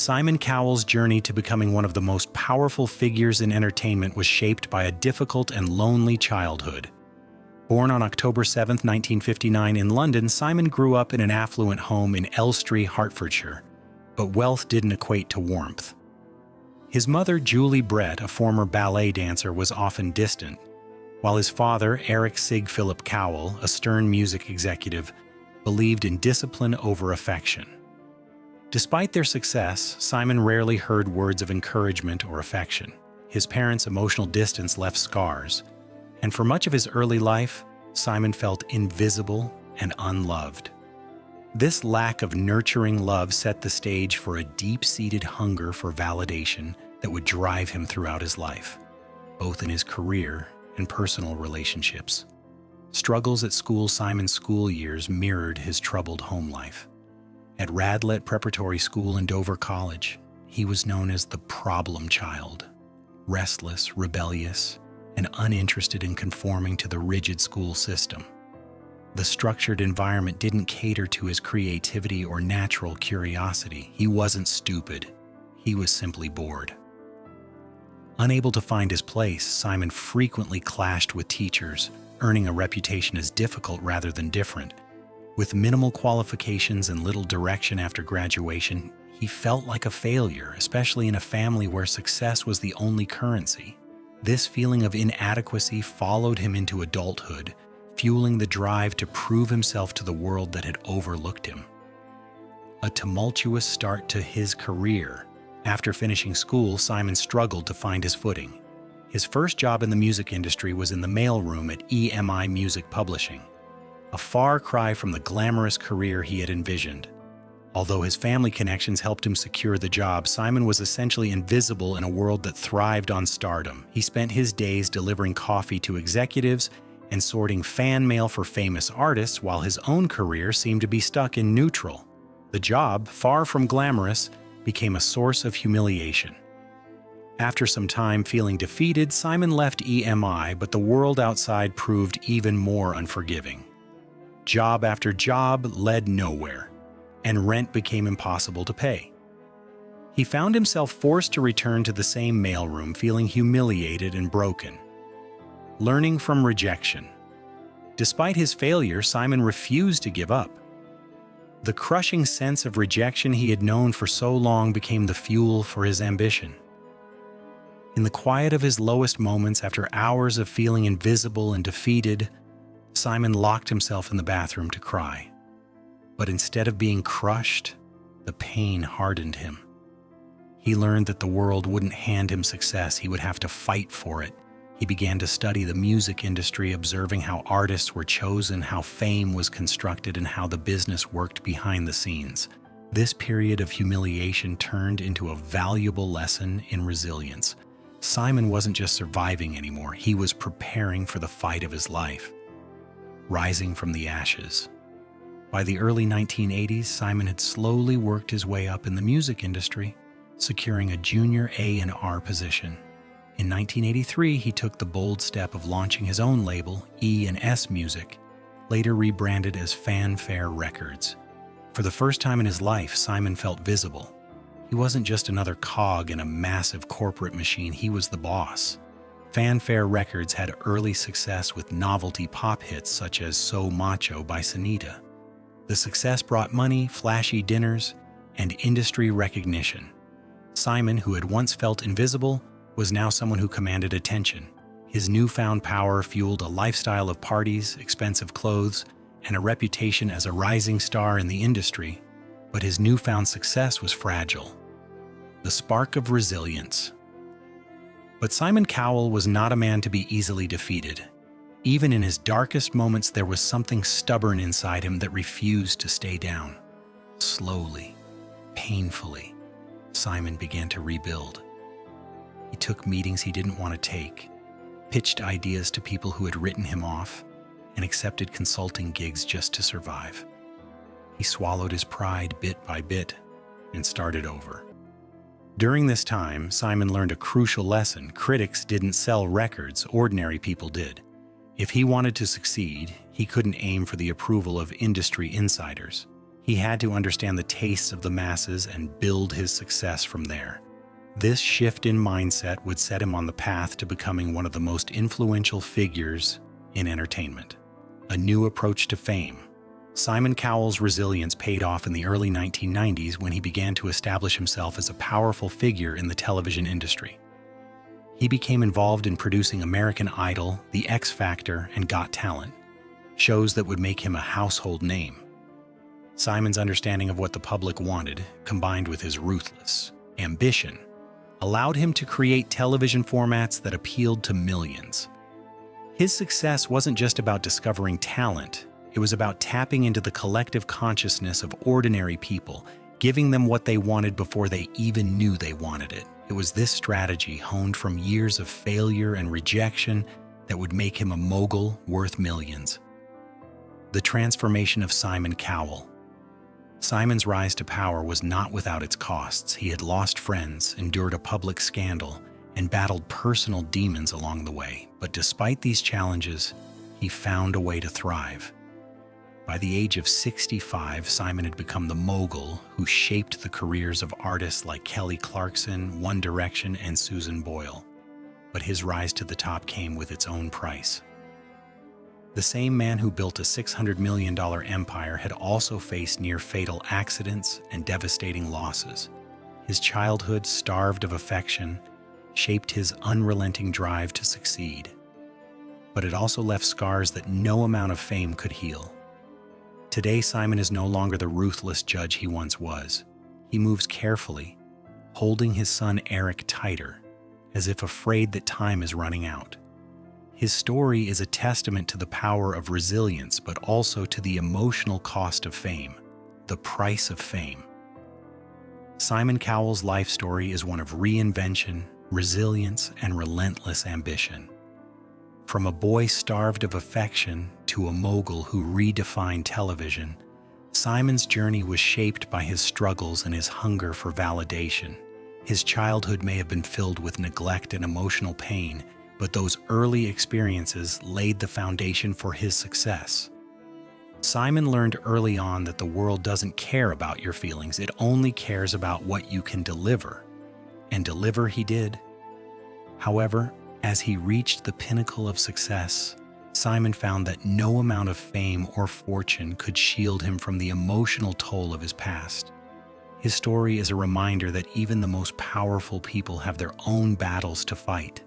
Simon Cowell's journey to becoming one of the most powerful figures in entertainment was shaped by a difficult and lonely childhood. Born on October 7, 1959 in London, Simon grew up in an affluent home in Elstree, Hertfordshire, but wealth didn't equate to warmth. His mother, Julie Brett, a former ballet dancer, was often distant, while his father, Eric Sig Philip Cowell, a stern music executive, believed in discipline over affection. Despite their success, Simon rarely heard words of encouragement or affection. His parents' emotional distance left scars, and for much of his early life, Simon felt invisible and unloved. This lack of nurturing love set the stage for a deep-seated hunger for validation that would drive him throughout his life, both in his career and personal relationships. Struggles at school. Simon's school years mirrored his troubled home life. At Radlett Preparatory School and Dover College, he was known as the problem child, restless, rebellious, and uninterested in conforming to the rigid school system. The structured environment didn't cater to his creativity or natural curiosity. He wasn't stupid. He was simply bored. Unable to find his place, Simon frequently clashed with teachers, earning a reputation as difficult rather than different. With minimal qualifications and little direction after graduation, he felt like a failure, especially in a family where success was the only currency. This feeling of inadequacy followed him into adulthood, fueling the drive to prove himself to the world that had overlooked him. A tumultuous start to his career. After finishing school, Simon struggled to find his footing. His first job in the music industry was in the mailroom at EMI Music Publishing, a far cry from the glamorous career he had envisioned. Although his family connections helped him secure the job, Simon was essentially invisible in a world that thrived on stardom. He spent his days delivering coffee to executives and sorting fan mail for famous artists, while his own career seemed to be stuck in neutral. The job, far from glamorous, became a source of humiliation. After some time feeling defeated, Simon left EMI, but the world outside proved even more unforgiving. Job after job led nowhere, and rent became impossible to pay. He found himself forced to return to the same mailroom, feeling humiliated and broken. Learning from rejection. Despite his failure, Simon refused to give up. The crushing sense of rejection he had known for so long became the fuel for his ambition. In the quiet of his lowest moments, after hours of feeling invisible and defeated, Simon locked himself in the bathroom to cry. But instead of being crushed, the pain hardened him. He learned that the world wouldn't hand him success. He would have to fight for it. He began to study the music industry, observing how artists were chosen, how fame was constructed, and how the business worked behind the scenes. This period of humiliation turned into a valuable lesson in resilience. Simon wasn't just surviving anymore. He was preparing for the fight of his life. Rising from the ashes. By the early 1980s, Simon had slowly worked his way up in the music industry, securing a junior A&R position. In 1983, he took the bold step of launching his own label, E&S Music, later rebranded as Fanfare Records. For the first time in his life, Simon felt visible. He wasn't just another cog in a massive corporate machine, he was the boss. Fanfare Records had early success with novelty pop hits such as So Macho by Sanita. The success brought money, flashy dinners, and industry recognition. Simon, who had once felt invisible, was now someone who commanded attention. His newfound power fueled a lifestyle of parties, expensive clothes, and a reputation as a rising star in the industry, but his newfound success was fragile. The spark of resilience. But Simon Cowell was not a man to be easily defeated. Even in his darkest moments, there was something stubborn inside him that refused to stay down. Slowly, painfully, Simon began to rebuild. He took meetings he didn't want to take, pitched ideas to people who had written him off, and accepted consulting gigs just to survive. He swallowed his pride bit by bit and started over. During this time, Simon learned a crucial lesson. Critics didn't sell records, ordinary people did. If he wanted to succeed, he couldn't aim for the approval of industry insiders. He had to understand the tastes of the masses and build his success from there. This shift in mindset would set him on the path to becoming one of the most influential figures in entertainment. A new approach to fame. Simon Cowell's resilience paid off in the early 1990s when he began to establish himself as a powerful figure in the television industry. He became involved in producing American Idol, The X Factor, and Got Talent, shows that would make him a household name. Simon's understanding of what the public wanted, combined with his ruthless ambition, allowed him to create television formats that appealed to millions. His success wasn't just about discovering talent, it was about tapping into the collective consciousness of ordinary people, giving them what they wanted before they even knew they wanted it. It was this strategy, honed from years of failure and rejection, that would make him a mogul worth millions. The transformation of Simon Cowell. Simon's rise to power was not without its costs. He had lost friends, endured a public scandal, and battled personal demons along the way. But despite these challenges, he found a way to thrive. By the age of 65, Simon had become the mogul who shaped the careers of artists like Kelly Clarkson, One Direction, and Susan Boyle. But his rise to the top came with its own price. The same man who built a $600 million empire had also faced near-fatal accidents and devastating losses. His childhood, starved of affection, shaped his unrelenting drive to succeed. But it also left scars that no amount of fame could heal. Today, Simon is no longer the ruthless judge he once was. He moves carefully, holding his son Eric tighter, as if afraid that time is running out. His story is a testament to the power of resilience, but also to the emotional cost of fame, the price of fame. Simon Cowell's life story is one of reinvention, resilience, and relentless ambition. From a boy starved of affection to a mogul who redefined television, Simon's journey was shaped by his struggles and his hunger for validation. His childhood may have been filled with neglect and emotional pain, but those early experiences laid the foundation for his success. Simon learned early on that the world doesn't care about your feelings, it only cares about what you can deliver. And deliver he did. However, as he reached the pinnacle of success, Simon found that no amount of fame or fortune could shield him from the emotional toll of his past. His story is a reminder that even the most powerful people have their own battles to fight.